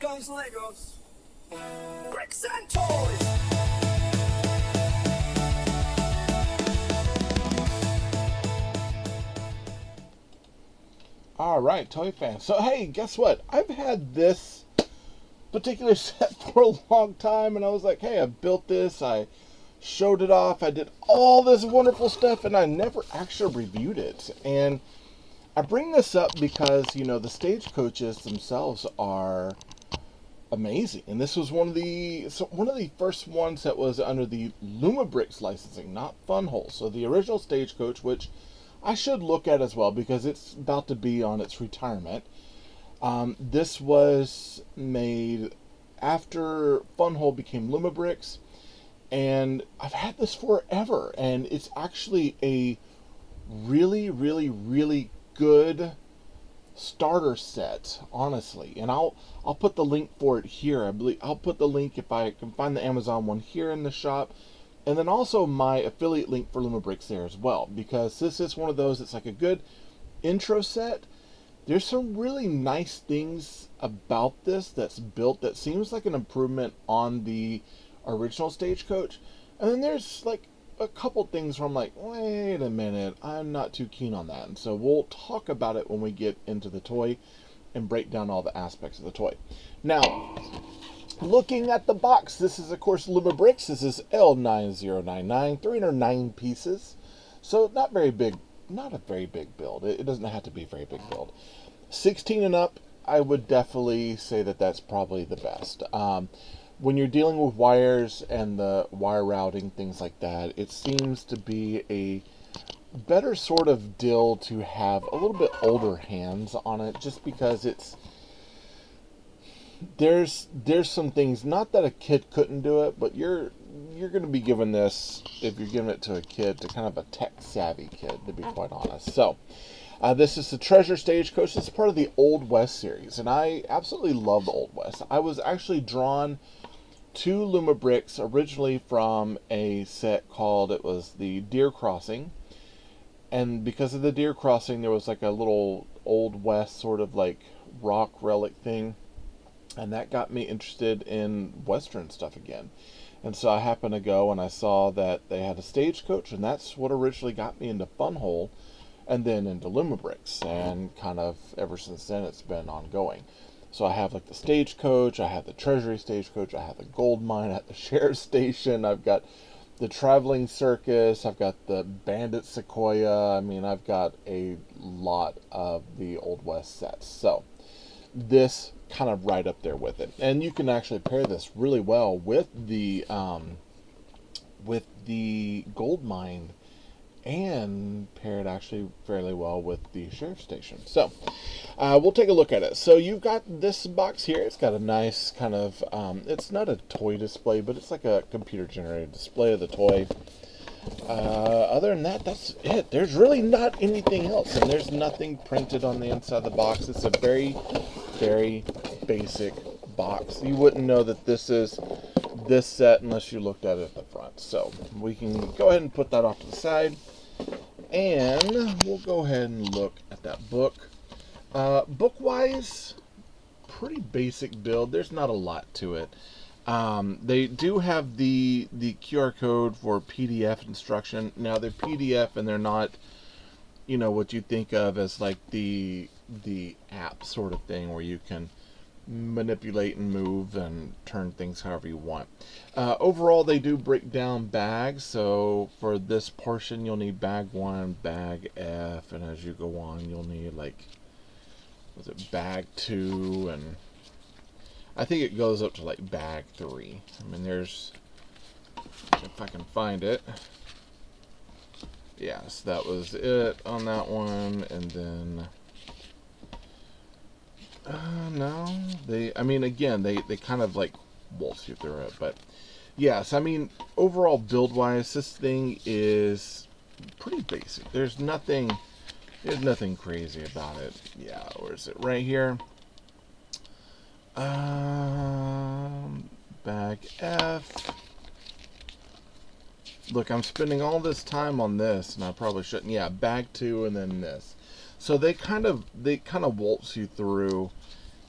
comes Legos, bricks and toys. Alright, toy fans. So hey, guess what? I've had this particular set for a long time, and I was like, hey, I built this, I showed it off, I did all this wonderful stuff, and I never actually reviewed it. And I bring this up because, you know, the stagecoaches themselves are amazing. And this was one of the first ones that was under the Lumibricks licensing, not Funhole. So the original stagecoach, which I should look at as well because it's about to be on its retirement. This was made after Funhole became Lumibricks, and I've had this forever, and it's actually a really, really, really good starter set, honestly. And I'll put the link for it here. I believe I'll put the link if I can find the Amazon one here in the shop, and then also my affiliate link for Lumibricks there as well, because this is one of those that's like a good intro set. There's some really nice things about this that's built that seems like an improvement on the original stagecoach. And then there's like a couple things where I'm like, wait a minute, I'm not too keen on that. And so we'll talk about it when we get into the toy and break down all the aspects of the toy. Now, looking at the box, this is of course Lumibricks. This is L9099, 309 pieces. So not very big. Not a very big build. It doesn't have to be a very big build. 16 and up, I would definitely say that that's probably the best. When you're dealing with wires and the wire routing, things like that, it seems to be a better sort of deal to have a little bit older hands on it, just because there's some things, not that a kid couldn't do it, but you're going to be giving this, if you're giving it to a kid, to kind of a tech-savvy kid, to be quite honest. So, this is the Treasure Stagecoach. It's part of the Old West series, and I absolutely love the Old West. I was actually drawn to Lumibricks originally from a set called, it was the Deer Crossing, and because of the Deer Crossing, there was like a little Old West sort of like rock relic thing, and that got me interested in Western stuff again. And so I happened to go and I saw that they had a stagecoach, and that's what originally got me into Funhole and then into Lumibricks. And kind of ever since then it's been ongoing. So I have like the stagecoach, I have the Treasury Stagecoach, I have the gold mine, I have the sheriff station, I've got the traveling circus, I've got the bandit sequoia. I mean, I've got a lot of the Old West sets. So this kind of right up there with it, and you can actually pair this really well with the gold mine, and pair it actually fairly well with the sheriff station. So we'll take a look at it. So you've got this box here. It's got a nice kind of it's not a toy display, but it's like a computer generated display of the toy. Other than that, that's it. There's really not anything else, and there's nothing printed on the inside of the box. It's a very, very basic box. You wouldn't know that this is this set unless you looked at it at the front. So we can go ahead and put that off to the side, and we'll go ahead and look at that book. Book-wise, pretty basic build. There's not a lot to it. They do have the QR code for PDF instruction. Now they're PDF and they're not, you know, what you think of as like the app sort of thing where you can manipulate and move and turn things however you want. Overall, they do break down bags. So for this portion, you'll need bag 1, bag F, and as you go on, you'll need like, was it bag 2, and I think it goes up to like bag 3. I mean, there's, if I can find it. Yes, that was it on that one. And then, no, I mean, again, they kind of like waltz you through it. But yes, I mean, overall build-wise, this thing is pretty basic. There's nothing crazy about it. Yeah, where is it? Right here. Bag F. Look, I'm spending all this time on this, and I probably shouldn't. Yeah, bag 2, and then this. So they kind of waltz you through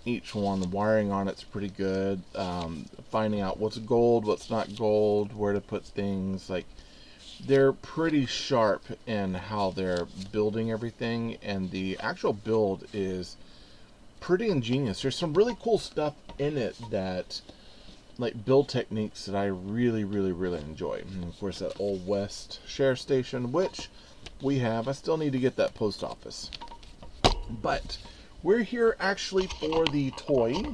each one. The wiring on it's pretty good. Finding out what's gold, what's not gold, where to put things. Like, they're pretty sharp in how they're building everything, and the actual build is pretty ingenious. There's some really cool stuff in it that, like, build techniques that I really enjoy. And of course, that Old West share station, which we have. I still need to get that post office. But we're here actually for the toy.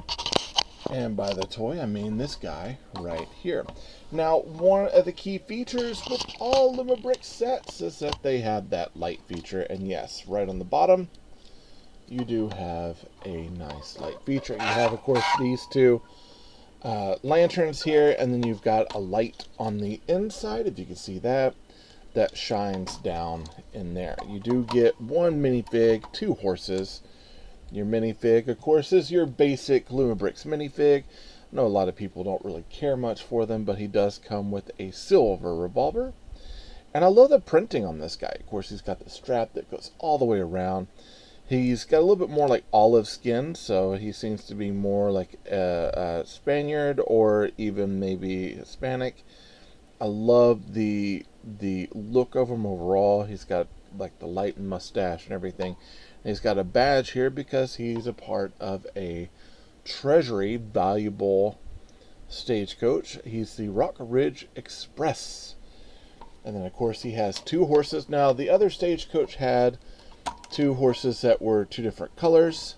And by the toy, I mean this guy right here. Now, one of the key features with all Lumibricks sets is that they have that light feature. And yes, right on the bottom, you do have a nice light feature. You have, of course, these two lanterns here, and then you've got a light on the inside, if you can see that, that shines down in there. You do get one minifig, 2 horses. Your minifig, of course, is your basic Lumibricks minifig. I know a lot of people don't really care much for them, but he does come with a silver revolver. And I love the printing on this guy. Of course, he's got the strap that goes all the way around. He's got a little bit more like olive skin, so he seems to be more like a Spaniard or even maybe Hispanic. I love the look of him overall. He's got like the light and mustache and everything. And he's got a badge here because he's a part of a treasury valuable stagecoach. He's the Rock Ridge Express. And then, of course, he has 2 horses. Now, the other stagecoach had 2 horses that were 2 different colors.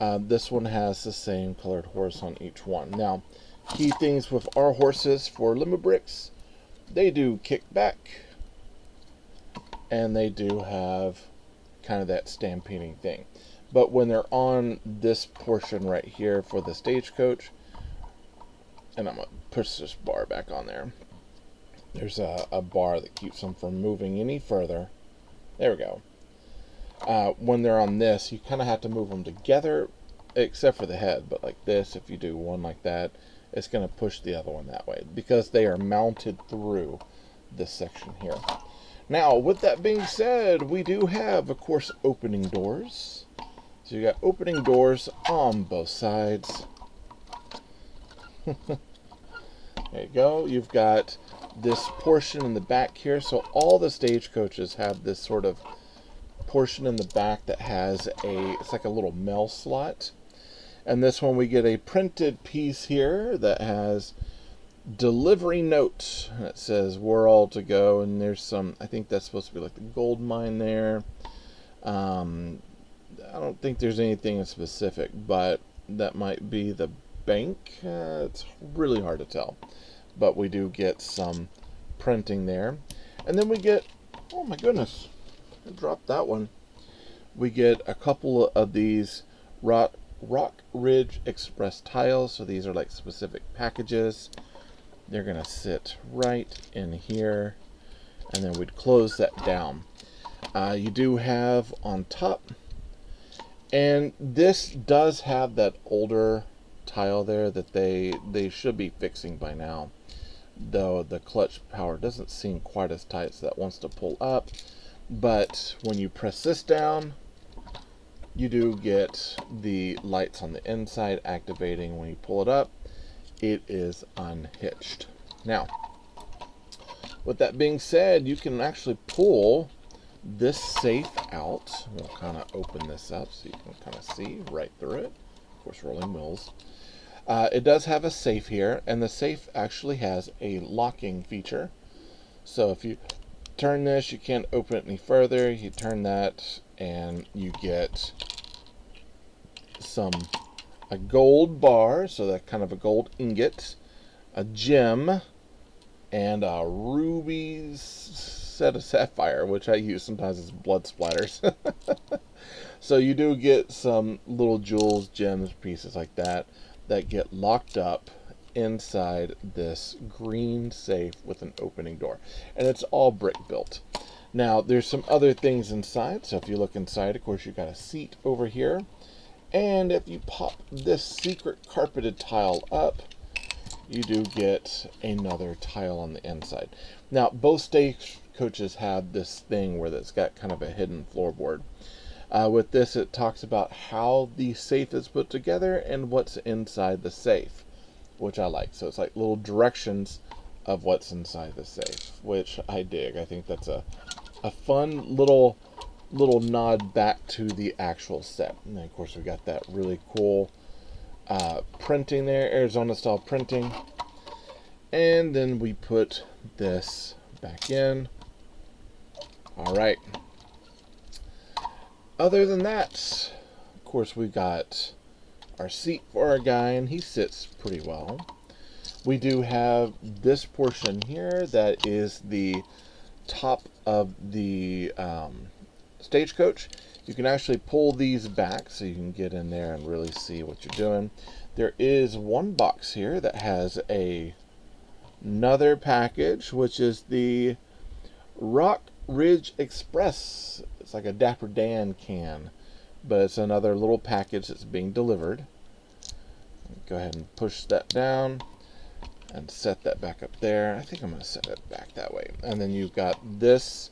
This one has the same colored horse on each one. Now, key things with our horses for Lumibricks, they do kick back, and they do have kind of that stampeding thing. But when they're on this portion right here for the stagecoach, and I'm going to push this bar back on there, there's a bar that keeps them from moving any further. There we go. When they're on this, you kind of have to move them together, except for the head. But like this, if you do one like that, it's going to push the other one that way, because they are mounted through this section here. Now, with that being said, we do have, of course, opening doors. So you got opening doors on both sides. There you go. You've got this portion in the back here. So all the stagecoaches have this sort of portion in the back that has it's like a little mail slot. And this one we get a printed piece here that has delivery note. It says we're all to go, and there's some, I think that's supposed to be like the gold mine there. I don't think there's anything specific, but that might be the bank. It's really hard to tell, but we do get some printing there. And then we get, oh my goodness, I dropped that one. We get a couple of these Rock Ridge Express tiles. So these are like specific packages. They're gonna sit right in here, and then we'd close that down. You do have on top, and this does have that older tile there that they should be fixing by now, though the clutch power doesn't seem quite as tight, so that wants to pull up. But when you press this down, you do get the lights on the inside activating. When you pull it up, it is unhitched. Now, with that being said, you can actually pull this safe out. We'll kind of open this up so you can kind of see right through it. Of course, rolling wheels. It does have a safe here, and the safe actually has a locking feature. So if you turn this, you can't open it any further. You turn that, and you get a gold bar, so that kind of a gold ingot, a gem, and a ruby set of sapphire, which I use sometimes as blood splatters. So you do get some little jewels, gems, pieces like that get locked up inside this green safe with an opening door, and it's all brick built. Now there's some other things inside. So if you look inside, of course, you've got a seat over here, and if you pop this secret carpeted tile up, you do get another tile on the inside. Now both stagecoaches have this thing where it's got kind of a hidden floorboard. With this, it talks about how the safe is put together and what's inside the safe, which I like. So it's like little directions of what's inside the safe, which I dig. I think that's a fun little nod back to the actual set. And then, of course, we got that really cool printing there, Arizona style printing. And then we put this back in. All right. Other than that, of course, we got our seat for our guy, and he sits pretty well. We do have this portion here that is the top of the Stagecoach. You can actually pull these back so you can get in there and really see what you're doing. There is one box here that has another package, which is the Rock Ridge Express. It's like a Dapper Dan can, but it's another little package that's being delivered. Go ahead and push that down and set that back up there. I think I'm going to set it back that way. And then you've got this.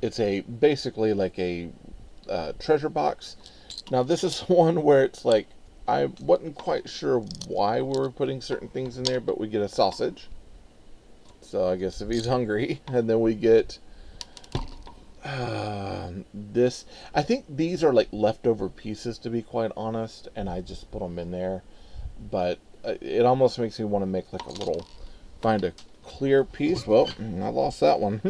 It's basically like a treasure box. Now this is one where it's like, I wasn't quite sure why we were putting certain things in there, but we get a sausage. So I guess if he's hungry, and then we get this. I think these are like leftover pieces, to be quite honest, and I just put them in there. But it almost makes me want to make like find a clear piece. Well, I lost that one.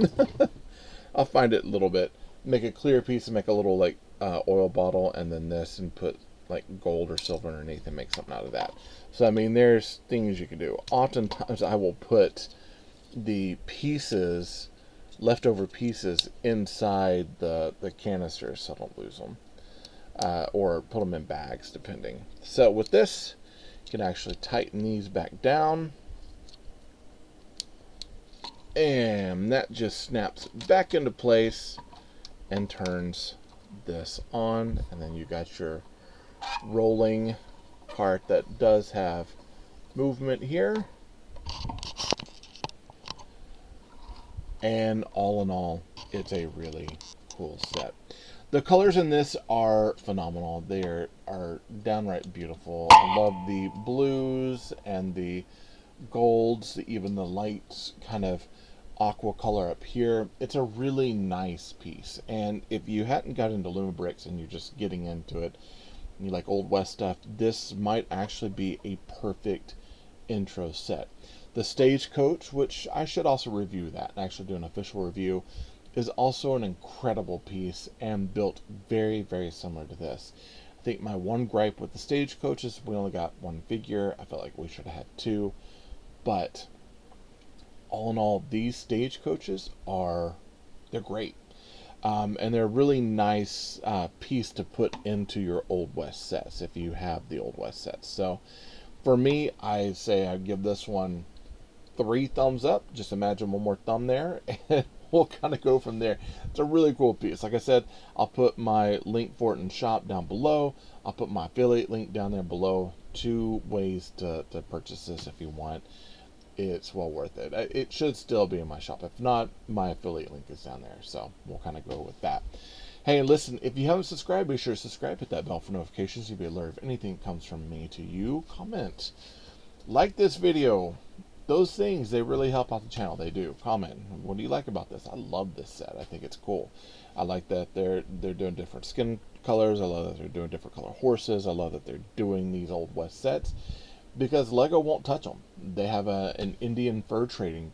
I'll find it a little bit. Make a clear piece and make a little like oil bottle, and then this, and put like gold or silver underneath and make something out of that. So I mean, there's things you can do. Oftentimes I will put the pieces, leftover pieces, inside the canisters so I don't lose them, or put them in bags depending. So with this, you can actually tighten these back down, and that just snaps back into place and turns this on. And then you got your rolling part that does have movement here. And all in all, it's a really cool set. The colors in this are phenomenal. They are downright beautiful. I love the blues and the golds, even the light kind of aqua color up here. It's a really nice piece. And if you hadn't got into Lumibricks and you're just getting into it, and you like Old West stuff, this might actually be a perfect intro set. The Stagecoach, which I should also review that and actually do an official review, is also an incredible piece and built very, very similar to this. I think my one gripe with the Stagecoach is we only got one figure. I felt like we should have had two. But all in all, these Stagecoaches they're great. And they're a really nice piece to put into your Old West sets if you have the Old West sets. So for me, I say I'd give this one 3 thumbs up. Just imagine one more thumb there, and we'll kind of go from there. It's a really cool piece. Like I said, I'll put my link for it in shop down below. I'll put my affiliate link down there below. 2 ways to purchase this if you want. It's well worth it. It should still be in my shop. If not, my affiliate link is down there. So we'll kind of go with that. Hey, listen, if you haven't subscribed, be sure to subscribe. Hit that bell for notifications. You'll be alerted if anything comes from me to you. Comment. Like this video. Those things, they really help out the channel. They do. Comment. What do you like about this? I love this set. I think it's cool. I like that they're doing different skin colors. I love that they're doing different color horses. I love that they're doing these Old West sets, because Lego won't touch them. They have an Indian fur trading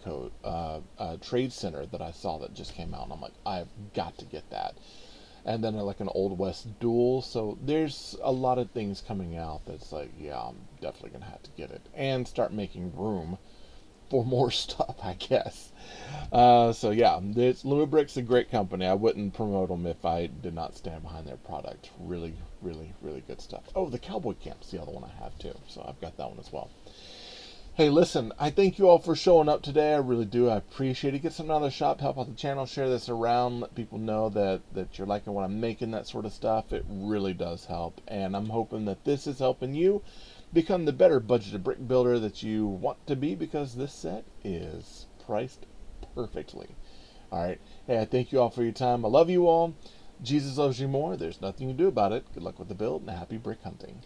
trade center that I saw that just came out, and I'm like, I've got to get that. And then like an Old West duel. So there's a lot of things coming out that's like, yeah, I'm definitely gonna have to get it and start making room for more stuff, I guess. So yeah, Lumibricks, a great company. I wouldn't promote them if I did not stand behind their product. Really, really, really good stuff. Oh, the Cowboy Camp's the other one I have too, so I've got that one as well. Hey, listen, I thank you all for showing up today. I really do. I appreciate it. Get something out of the shop, help out the channel, share this around, let people know that you're liking what I'm making, that sort of stuff. It really does help, and I'm hoping that this is helping you become the better budgeted brick builder that you want to be, because this set is priced perfectly. All right. Hey, I thank you all for your time. I love you all. Jesus loves you more. There's nothing you can do about it. Good luck with the build and happy brick hunting.